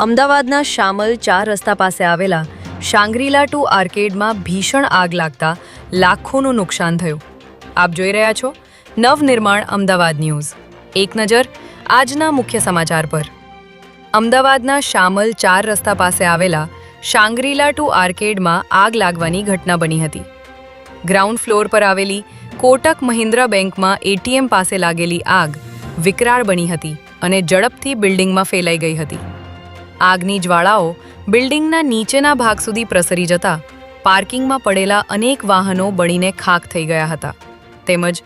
અમદાવાદના શામલ 4 રસ્તા પાસે આવેલા શાંગ્રીલા ટુ આર્કેડમાં ભીષણ આગ લાગતા લાખોનું નુકસાન થયું. આપ જોઈ રહ્યા છો નવનિર્માણ અમદાવાદ ન્યૂઝ. એક નજર આજના મુખ્ય સમાચાર પર. અમદાવાદના શામલ 4 રસ્તા પાસે આવેલા શાંગ્રીલા ટુ આર્કેડમાં આગ લાગવાની ઘટના બની હતી. ગ્રાઉન્ડ ફ્લોર પર આવેલી કોટક મહિન્દ્રા બેંકમાં એટીએમ પાસે લાગેલી આગ વિકરાળ બની હતી અને ઝડપથી બિલ્ડિંગમાં ફેલાઈ ગઈ હતી. આગની જ્વાળાઓ બિલ્ડિંગના નીચેના ભાગ સુધી પ્રસરી જતા પાર્કિંગમાં પડેલા અનેક વાહનો બળીને ખાખ થઈ ગયા હતા. તેમજ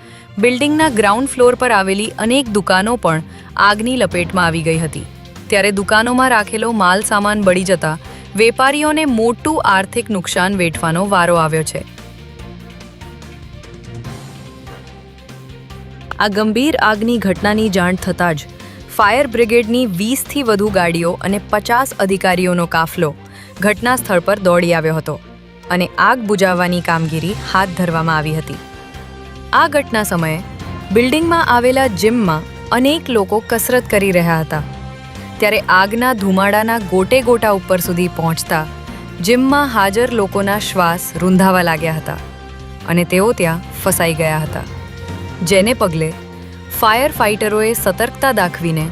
બિલ્ડિંગના ગ્રાઉન્ડ ફ્લોર પર આવેલી અનેક દુકાનો પણ આગની લપેટમાં આવી ગઈ હતી. ત્યારે દુકાનોમાં રાખેલો માલ સામાન બળી જતા વેપારીઓને મોટું આર્થિક નુકસાન વેઠવાનો વારો આવ્યો છે. આ ગંભીર આગની ઘટનાની જાણ થતાં જ ફાયર બ્રિગેડની 20થી વધુ ગાડીઓ અને 50 અધિકારીઓનો કાફલો ઘટના સ્થળ પર દોડી આવ્યો હતો અને આગ બુઝાવવાની કામગીરી હાથ ધરવામાં આવી હતી. આ ઘટના સમયે બિલ્ડિંગમાં આવેલા જિમમાં અનેક લોકો કસરત કરી રહ્યા હતા. ત્યારે આગના ધુમાડાના ગોટે ગોટા ઉપર સુધી પહોંચતા જિમમાં હાજર લોકોના શ્વાસ રૂંધાવા લાગ્યા હતા અને તેઓ ત્યાં ફસાઈ ગયા હતા. જેને પગલે ફાયર ફાઇટરોએ સતર્કતા દાખવીને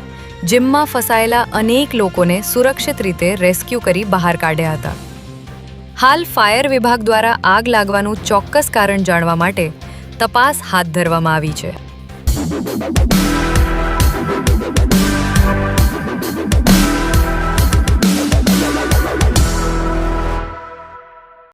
જિમમાં ફસાયેલા અનેક લોકોને સુરક્ષિત રીતે રેસ્ક્યુ કરી બહાર કાઢ્યા હતા. હાલ ફાયર વિભાગ દ્વારા આગ લાગવાનું ચોક્કસ કારણ જાણવા માટે તપાસ હાથ ધરવામાં આવી છે.